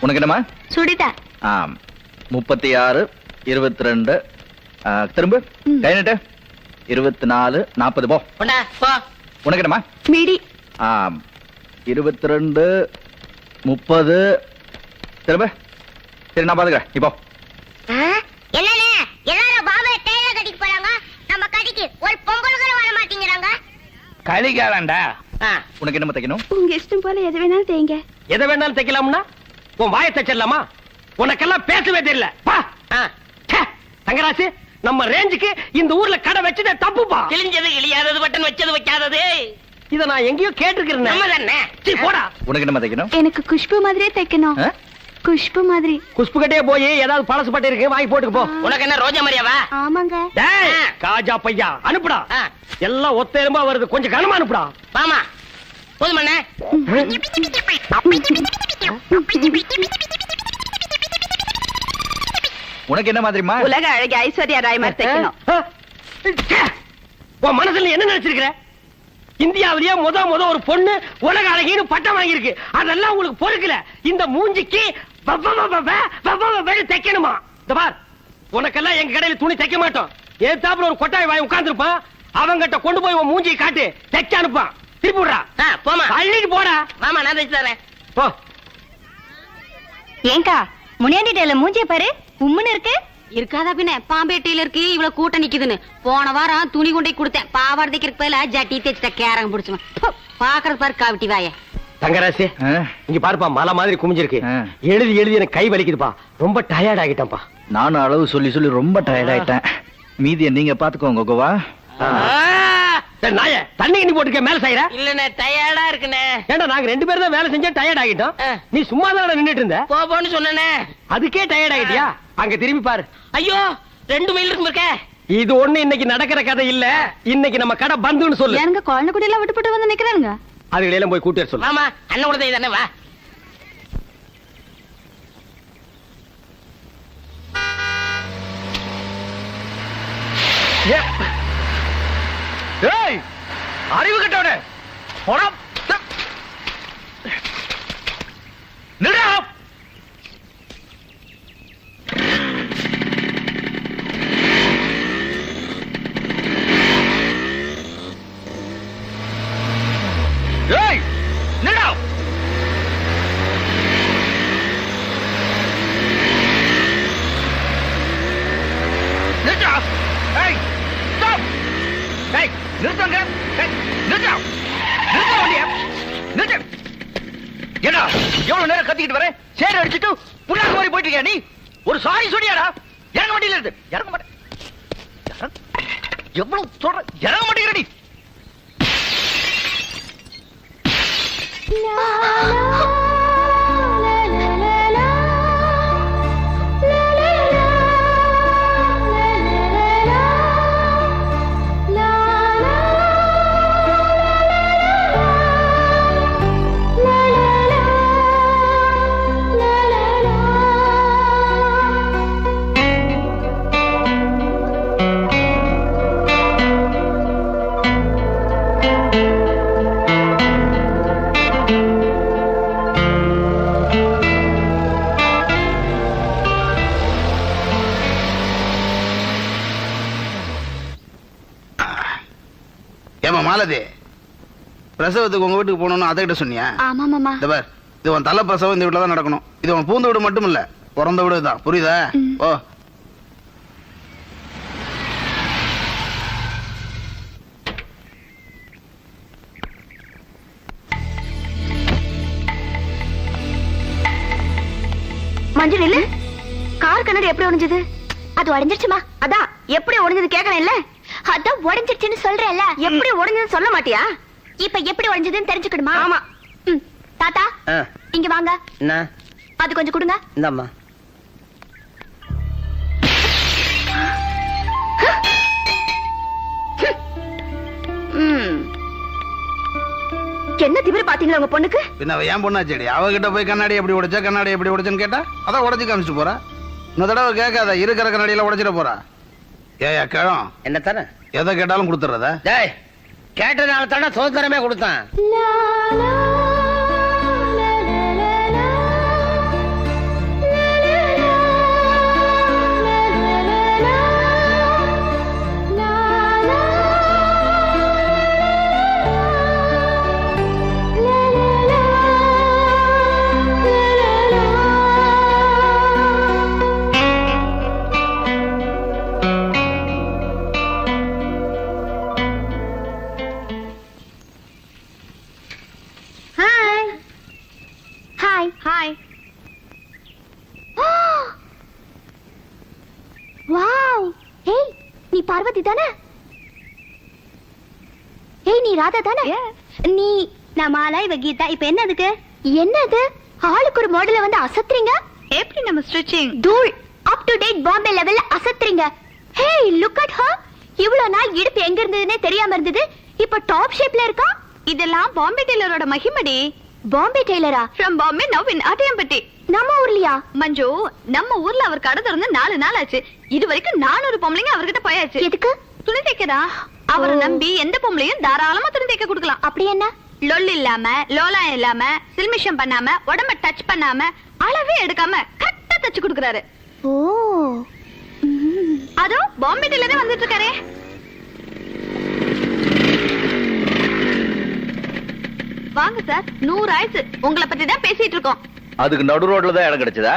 உனக்கு என்னமா? சுடிதா 36 22 திரும்ப கை நீட்டு 24 40 போ. உனக்கு என்னமா? மீடி 22 30 திரும்ப. சரி நான் பாத்துக்கிறேன். இப்போ எல்லாரும் பாபா டேலர் கடைக்கு போறாங்க. நம்ம கடைக்கு ஒரு பொங்கலுக்கு வர மாட்டேங்கிறாங்க. கலிகாலண்டா. உனக்கு என்ன தைக்கணும்? உங்க இஷ்டம் போல எது வேணாலும் தேய்ங்க. எதை வேணாலும் தைக்கலாம்னா உன் வாயை தைச்சிடலாமா? உனக்கெல்லாம் பேசவே தெரியல. தங்கராசு, நம்ம ரேஞ்சுக்கு இந்த ஊர்ல கடை வச்சதே தப்புப்பா. கிழிஞ்சது கிழியாதது, பட்டன் வச்சது வைக்காதது. இத நான் எங்கேயோ கேட்டிருக்கிறேன். நம்ம தானே. சீ போடா. உனக்கு என்ன தைக்கணும்? எனக்கு குஷ்பு மாதிரியே தைக்கணும். குஷ்பு மாதிரி. குஷ்பு கட்டே போய் ஏதாவது பழசு பட்டு இருக்கு வாங்கி போட்டுக்கு போ. உனக்கு என்ன ரோஜா மரியாவா? ஆமாங்க. டேய் காஜா பையா அனுப்புடா. எல்லாம் ஒத்த எறும்பா வருது, கொஞ்சம் கனமா அனுப்புடா. வாமா போதுமண்ணே. உனக்கு என்ன மாதிரிமா? உலக அழகி ஐஸ்வர்யா ராய் மாதிரி தைக்கணும். உன் மனசுல என்ன நினைச்சிருக்கிற? இந்தியாவிலேயே முத ஒரு பொண்ணு உலக அழகின்னு பட்டம் வாங்கியிருக்கு. அதெல்லாம் உங்களுக்கு பொறுக்கல. இந்த மூஞ்சிக்கு தைக்கணுமா? இந்த பார், உனக்கெல்லாம் எங்க கடையில துணி தைக்க மாட்டோம். ஏத்தாப்புல ஒரு கொட்டாய் வாய் உட்கார்ந்துருப்பான். அவங்கிட்ட கொண்டு போய் உன் மூஞ்சியை காட்டு, தைக்க அனுப்பான். திருப்பி விடுறா. போமா அள்ளிட்டு போடா. வாமா நான் தைச்சு தரேன். போ. ஏங்கா முனியாண்டி டேல மூஞ்சிய பாரு, உம்முன்னு இருக்கு. இருக்காதா பின்ன? பாம்பேட்டையில இருக்கு இவ்வளவு கூட்டம் நிக்குதுன்னு போன வாரம் துணி கொண்டே கொடுத்தேன். பாவாடை தைக்கிறதுக்கு பதிலா ஜட்டி தைச்சிட்ட கேரங்க பிடிச்சுவேன். பாக்குறது பாரு காவிட்டி வாய. தங்கராசி இங்க பாருப்பா, மலை மாதிரி குமிஞ்சிருக்கு. எழுதி எனக்கு கை வலிக்குதுப்பா. ரொம்ப டயர்ட் ஆகிட்டேன்ப்பா. நானும் அளவு சொல்லி சொல்லி ரொம்ப டயர்ட் ஆயிட்டேன். மீதியை நீங்க பாத்துக்கோங்க கோவா. நாய தண்ணி கிண்ணி போட்டுக்க மேல செய்யற. இல்லண்ணே டயர்டா இருக்குண்ணே. ஏண்டா நாங்க 2 பேரும் தான் வேலை செஞ்சா டயர்ட் ஆகிட்டோம். நீ சும்மா தான் நின்னுட்டு இருந்த. போன்னு சொன்னனே. அதுக்கே டயர்ட் ஆகிட்டியா? அங்க திரும்பி பாரு. ஐயோ 2 மைல் இருக்கும் இருக்க. இது ஒண்ணு இன்னைக்கு நடக்கிற கதை இல்ல. இன்னைக்கு நம்ம கடை பந்துன்னு சொல்லு. எனக்கு குழந்தை குட்டி எல்லாம் விட்டு வந்து நிக்கிறாங்க. அதுகளெல்லாம் போய் கூட்டி வர சொல்லு. ஆமா அண்ணன் கூட தானே வா. ஏய் அறிவு கட்டவனே, போடா. நிடா. ஏய் நிடா. நிடா. ஏய் ஸ்டாப். ஏய் நிறுத்துங்க. ஏய் நிறுத்து. நிறுத்து வண்டிய. நிறுத்து. ஏடா எவ்வளவு நேரம் கத்திக்கிட்டு வரேன். சேர அடிச்சிட்டு புல்லாக்கு மாதிரி போயிட்டு இருக்கியா நீ? ஒரு சாரி சொல்லியாடா. இறங்க வண்டியில இருந்து. இறங்க மாட்டேன். எவ்வளவு சொல்ற, இறங்க மாட்டேங்கிறடி. மாலதி, பிரசவத்துக்கு உங்க வீட்டுக்கு போகணும்னு அதை கிட்ட சொன்னியா? ஆமா மாமா. இந்த பார், இது உன் தலை பிரசவம் இந்த வீட்டுல தான் நடக்கணும். இது உன் பூந்த வீடு மட்டும் இல்ல, பிறந்த வீடு தான். புரியுதா? ஓ. மஞ்சள் இல்ல, கார் கண்ணாடி எப்படி உடைஞ்சது? அது உடைஞ்சிருச்சுமா. அதான் எப்படி உடைஞ்சது கேட்கறேன் இல்ல. அதான் உடைஞ்சிருச்சுன்னு சொல்றேன்ல. எப்படி உடைஞ்சது சொல்ல மாட்டியா? இப்ப எப்படி உடைஞ்சதுன்னு தெரிஞ்சுக்கணுமா? ஆமா. தாத்தா இங்க வாங்க. என்ன? அது கொஞ்சம் கொடுங்க. இந்தாம்மா. பாத்தீங்களா உங்க பொண்ணுக்கு? பின்ன அவ ஏன் பொண்ணாச்சேடி? அவகிட்ட போய் கண்ணாடி எப்படி உடைச்சா, கண்ணாடி எப்படி உடைச்சேன்னு கேட்டா அதான் உடைச்சு காமிச்சிட்டு போறா. இன்னொரு தடவை கேட்காத, இருக்கிற கண்ணாடியில உடைச்சிட போறா. ஏயா கேளும், என்ன தானே எதை கேட்டாலும் கொடுத்துறதா? டேய், கேட்டனால தானே சுதந்திரமே கொடுத்தான். Hi hi hi. வாவ், ஏய் நீ பார்வதி தானே? ஏய் நீ ராதா தானே? நீ நான் மாலா, இவ கீதா. இப்ப என்ன அதுக்கு? என்னது ஆளுக்கு ஒரு மாடல வந்து அசத்துறீங்க? எப்படி நம்ம ஸ்ட்ரெச்சிங் தூள் அப் டு டேட் பாம்பே லெவல்ல அசத்துறீங்க. ஹே லுக் அட் ஹர். இவ்வளவு நாள் இடுப்பு எங்க இருந்ததுன்னே தெரியாம இருந்தது, இப்ப டாப் ஷேப்ல இருக்கா. இதெல்லாம் பாம்பே டெய்லரோட மகிமடி. பாம்பே டெய்லரா? From Bombay now in Attiyampatti. நம்ம ஊர்லயா? மஞ்சு, நம்ம ஊர்ல அவர் கடை திறந்து 4 நாள் ஆச்சு. இது வரைக்கும் 400 பொம்பளைங்க அவர்கிட்ட போயாச்சு. எதுக்கு? துணி தைக்கதா. அவரை நம்பி எந்த பொம்பளையும் தாராளமா துணி தைக்க கொடுக்கலாம். அப்படி என்ன? லொல் இல்லாம, லோலா இல்லாம, சில்மிஷம் பண்ணாம, உடம்ப டச் பண்ணாம, அளவே எடுக்காம கரெக்டா தச்சு கொடுக்கறாரு. ஓ, அதோ பாம்பே டெய்லரே வந்துட்டு இருக்காரே. வாங்க சார், 100 ஆயிடுச்சு. உங்களை பத்தி தான் பேசிட்டு இருக்கோம். அதுக்கு நடு ரோட்ல தான் இடம் கிடைச்சதா?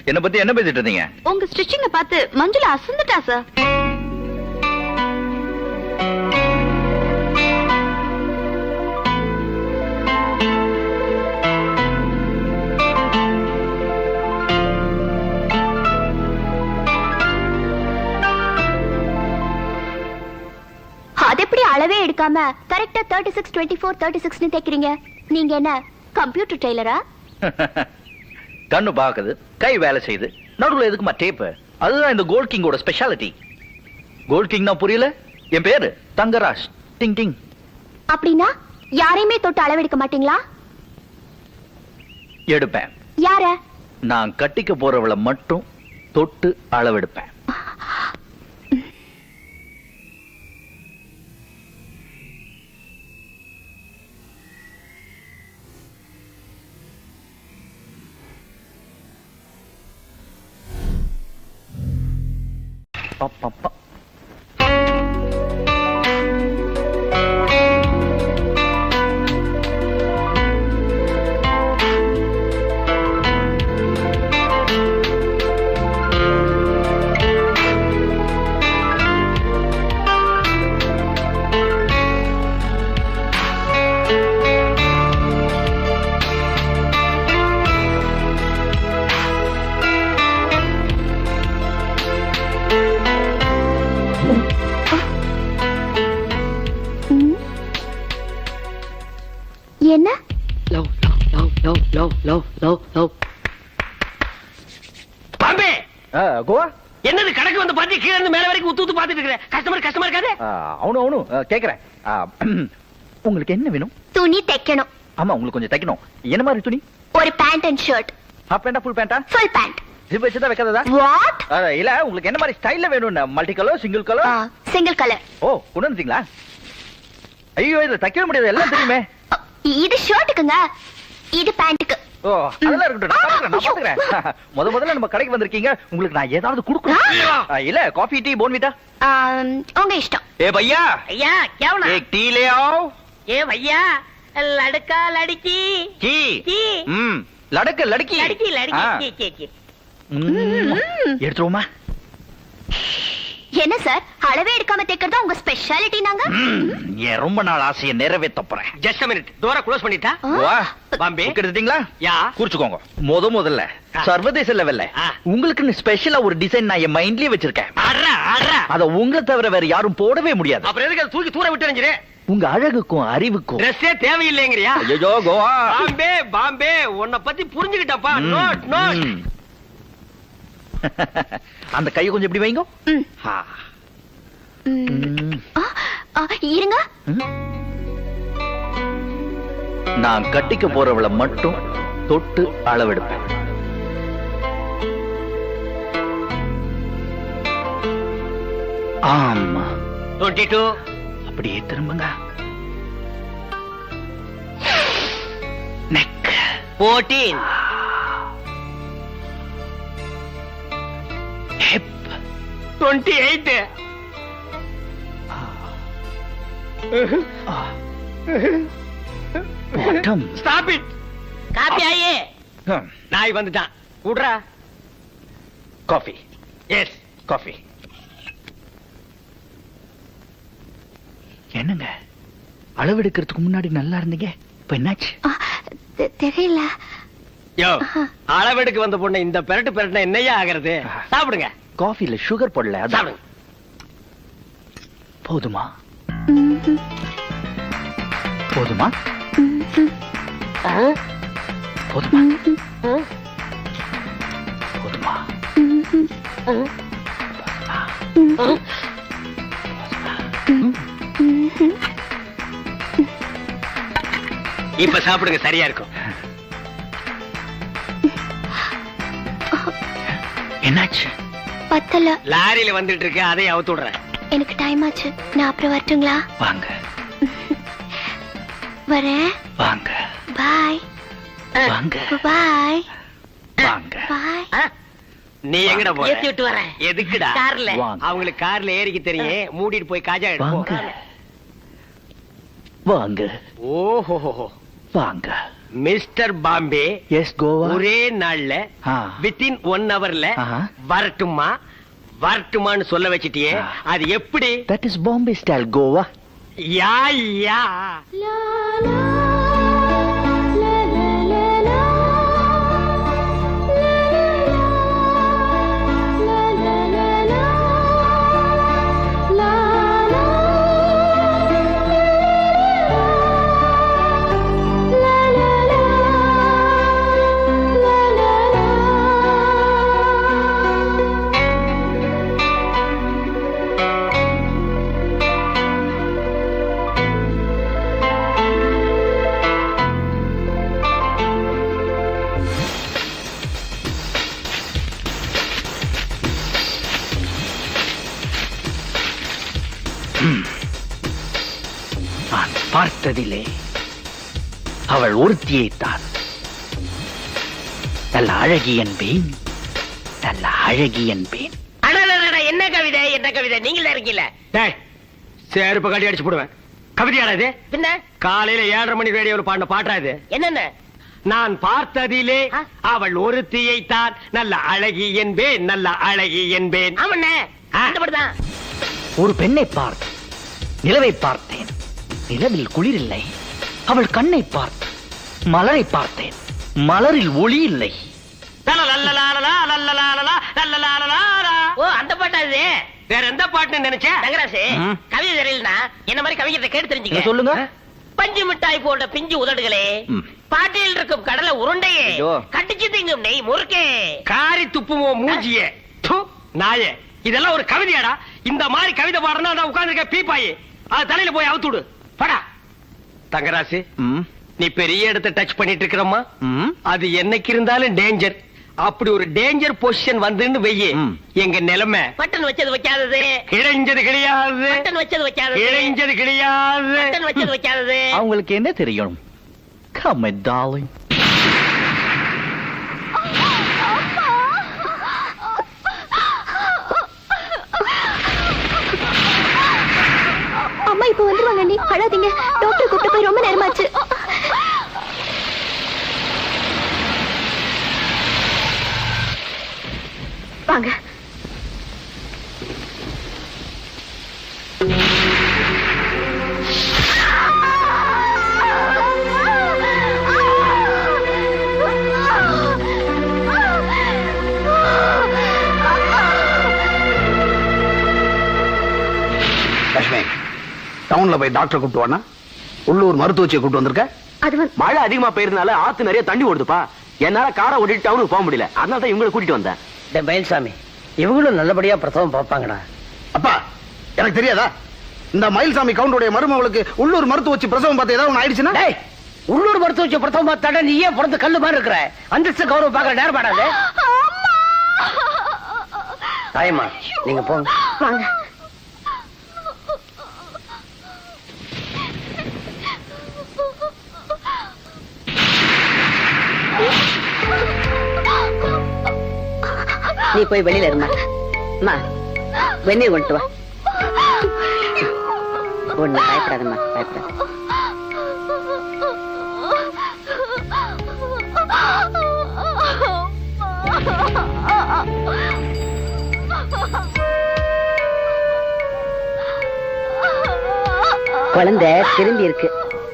என்ன பத்தி என்ன பேசிட்டு இருந்தீங்க? உங்க ஸ்டிச்சிங்க பார்த்து மஞ்சுளா அசந்துட்டா சார். அது எப்படி அளவே எடுக்காம கரெக்டா 36 24 36 னு தைக்கிறீங்க? நீங்க என்ன கம்ப்யூட்டர் டெய்லரா? கண்ணு பாக்குது, கை வேலை செய்யுது, நடுவுல எதுக்குமா டேப்பு? அதுதான் இந்த கோல்ட் கிங்கோட ஸ்பெஷாலிட்டி. கோல்ட் கிங்னா புரியல? என் பேரு தங்கராஜ். டிங் டிங். அப்படின்னா யாரையுமே தொட்டு அளவெடுக்க மாட்டீங்களா? எடுப்பேன். யார? நான் கட்டிக்க போறவளை மட்டும் தொட்டு அளவெடுப்பேன். பப்பப்பா. என்ன? Love love love love love love love love. Bombay, Goa என்னது கணக்கு வந்து பாத்தி கீழ இருந்து மேல வரைக்கும் ஊத்து பாத்துட்டு இருக்கற? கஸ்டமர் இருக்காதே? அவனு கேக்குறேன். உங்களுக்கு என்ன வேணும்? துணி தைக்கணும். ஆமா, உங்களுக்கு கொஞ்சம் தைக்கணும். என்ன மாதிரி துணி? ஒரு பேண்ட் அண்ட் ஷர்ட். ஹாஃப் பேண்டா ஃபுல் பேண்டா? Full pant. ஜிப் வச்சதா வைக்காததா? வாட்? இல்ல, உங்களுக்கு என்ன மாதிரி ஸ்டைல்ல வேணும்? Multi colour, single colour? Single colour. ஓ, கொண்டு வந்துட்டீங்களா? ஐயோ, இதுல தைக்கவே முடியாது, எல்லாம் தெரியுமே. இது ஷர்ட்டுக்குங்க, இது பேண்ட்டுக்கு. ஓ, அதெல்லாம் இருக்கட்டும், நான் பாத்துக்கிறேன். முதல்ல நம்ம கடைக்கு வந்திருக்கீங்க, உங்களுக்கு நான் ஏதாவது கொடுக்கணும். இல்ல, காஃபி, டீ, போன்விட்டா? உங்க இஷ்டம். ஏ பையா, ஐயா क्या होना? एक टी ले आओ. ए भैया, लड़का लड़की की की लड़का लड़की लड़की लड़की की எடுத்துருவோமா? என்ன சார், அளவே எடுக்காம தைக்கிறதா உங்க ஸ்பெஷாலிட்டி? நாங்க என் ரொம்ப நாள் ஆசையை நிறைவேற்ற போறேன். ஜஸ்ட் a minute, டோரை க்ளோஸ் பண்ணிட்டா? பாம்பே எடுத்துட்டீங்களா? யா, குறிச்சுக்கோங்க. முதல்ல சர்வதேச லெவல்ல உங்களுக்கு ஸ்பெஷலா ஒரு டிசைன் நான் என் மைண்ட்லயே வச்சிருக்கேன். அத உங்களை தவிர வேற யாரும் போடவே முடியாது. அப்புறம் எதுக்கு தூக்கி தூர விட்டு எறிஞ்சிரே? உங்க அழகுக்கும் அறிவுக்கும் ட்ரெஸ்ஸே தேவையில்லைங்கறியா? ஐயோ கோவா. பாம்பே உன்னை பத்தி புரிஞ்சுக்கிட்டப்பா. நோட் அந்த கையை கொஞ்சம் இப்படி வைங்க. இருங்க. நான் கட்டிக்க போறவளை மட்டும் தொட்டு அளவெடுப்பேன். ஆமா, 22, அப்படியே திரும்புங்க. Neck 14, hip 28. Bottom. Stop it. காப்பி ஆயே. நாய் வந்துட்டான். கூடுறா. காஃபி. எஸ். காஃபி. என்னங்க அளவெடுக்கிறதுக்கு முன்னாடி நல்லா இருந்தீங்க, இப்ப என்னாச்சு? தெரியல. யோ, அளவெடுக்க வந்த பொண்ணு இந்த பெரட்டு பெரட்டுனா என்னையா ஆகிறது? சாப்பிடுங்க. காஃபில சுகர் போடல, அதான். சாப்பிடுங்க. போதுமா? போதுமா? போதுமா? போதுமா? இப்ப சாப்பிடுங்க, சரியா இருக்கும். என்னாச்சு? பத்தல. லாரியில வந்துட்டு இருக்கு, அதை அவுத்து விடுறேன். எனக்கு டைம் ஆச்சு, நான் அப்புறம் வரட்டுங்களா? வாங்க வரேன். வாங்க பாய். வாங்க பாய். வாங்க பாய். நீ எங்கடா போற? ஏத்தி விட்டு வரேன். எதுக்குடா? கார்ல. வாங்க. அவங்களுக்கு கார்ல ஏறிக்க தெரியும். மூடிட்டு போய் காஜா வாங்க எடுப்போம். வாங்க ஓஹோ, வாங்க. Mister Bombay S Goa. ஒரே நாள்ல வித்தின் 1 ஹவர்ல வரட்டுமா வரட்டுமான்னு சொல்ல வச்சிட்டியே, அது எப்படி? தட் இஸ் பாம்பே ஸ்டைல் கோவா. Yeah yeah. நான் பார்த்ததிலே அவள் ஒருத்தியைத்தான். நல்ல அழகி என்பேன், நல்ல அழகி என்பேன். அடடடட, என்ன கவிதை, என்ன கவிதை? நீங்களே இருக்கீல. டேய், செருப்பு கட்டி அடிச்சு போடுவேன். கவிதையாடா இது? பின்ன காலையில 7:30 மணி ரேடியோல பாடின பாட்டா இது? என்னென்ன? நான் பார்த்ததிலே அவள் ஒருத்தியைத்தான் நல்ல அழகி என்பேன், நல்ல அழகி என்பேன். ஆமண்ணே, அந்த பாட்டு தான். ஒரு பெண்ணை பார்த்தேன், நிலவை பார்த்தேன், நிலவில் குளிர் இல்லை. அவள் கண்ணை பார்த்தேன், மலரை பார்த்தேன், மலரில் ஒளி இல்லை. லலலலலலலா, லலலலலலா, லலலலலலா. ஓ, அந்த பாட்டா இது? வேற எந்த பாட்டுன்னு நினைச்சேன்? தங்கராசு, கவிதை தெரியலனா என்ன மாதிரி கவிதை கேட்டு தெரிஞ்சுக்க. என்ன சொல்லுங்க? பஞ்சு மிட்டாய் போன்ற பிஞ்சு உதடுகளே, பாட்டில் இருக்கும் கடலை உருண்டையே, ஐயோ. கட்டிச்சு திங்கும் நெய் முறுக்கே. காரி துப்புமோ மூஞ்சியே. து, நாயே, இதெல்லாம் ஒரு கவிதையாடா? இந்த மாதிரி கவிதை பாடுறா நான் உட்கார்ந்துருக்க பீப்பாயே, அது தலையில போய் அவுத்துடு. படா. தங்கராசு, நீ பெரிய இடத்தை டச் பண்ணிட்டு இருக்கிறம்மா, அது என்னைக்கு இருந்தாலும் டேஞ்சர். அப்படி ஒரு டேஞ்சர் பொசிஷன் வந்துன்னு வெய்யே, எங்க நிலைமை பட்டன் வச்சது வைக்காதது, இழைஞ்சது கிடையாது. பட்டன் வச்சது வைக்காதது, இழைஞ்சது கிடையாது. பட்டன் வச்சது வைக்காதது. அவங்களுக்கு என்ன தெரியும்? Come, my darling. அம்மா இப்ப வந்துருவாங்க, நீ அழாதீங்க. டாக்டர் கூப்பிட்டு போய் ரொம்ப நேரமாச்சு. வாங்க. லட்சுமி, டவுன்ல போய் டாக்டர் கூப்பிட்டு வானா, உள்ளூர் மருத்துவச்சியை கூப்பிட்டு வந்திருக்க. அது வந்து மழை அதிகமா பெய்யறதுனால ஆத்து நிறைய தண்ணி ஓடுதுப்பா. என்னால காரை ஓட்டிட்டு டவுனுக்கு போக முடியல, அதனால தான் இவங்களை கூட்டிட்டு வந்தேன். மயில்சாமி, இவங்களும் நல்லபடியா பிரசவம் பார்ப்பாங்கடா. அப்பா, எனக்கு தெரியாதா? இந்த மயில்சாமி கவுண்டருடைய மருமகளுக்கு உள்ளூர் மருத்துவச்சி பிரசவம் பார்த்து ஏதாவது ஒண்ணு ஆயிடுச்சுன்னா? டேய், உள்ளூர் மருத்துவ வச்சு பிரசவம் பார்த்தாட நீ ஏன் பிறந்த கல்லு மாதிரி இருக்கிற அந்தஸ்து கௌரவம் பாக்குற நேரம் பாடாது. தாயம்மா நீங்க போங்க. வாங்க. நீ போய் வெளியில இருமா. அம்மா வெந்நீர் கொண்டு வா. ஒண்ணு பயப்படாதம்மா, பயப்படாத. குழந்தை திரும்பி இருக்கு,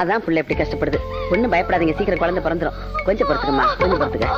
அதான் புள்ள எப்படி கஷ்டப்படுது. ஒண்ணும் பயப்படாதீங்க, சீக்கிரம் குழந்தை பிறந்துரும். கொஞ்சம் பொறுத்துக்கம்மா, கொஞ்சம் பொறுத்துக்க.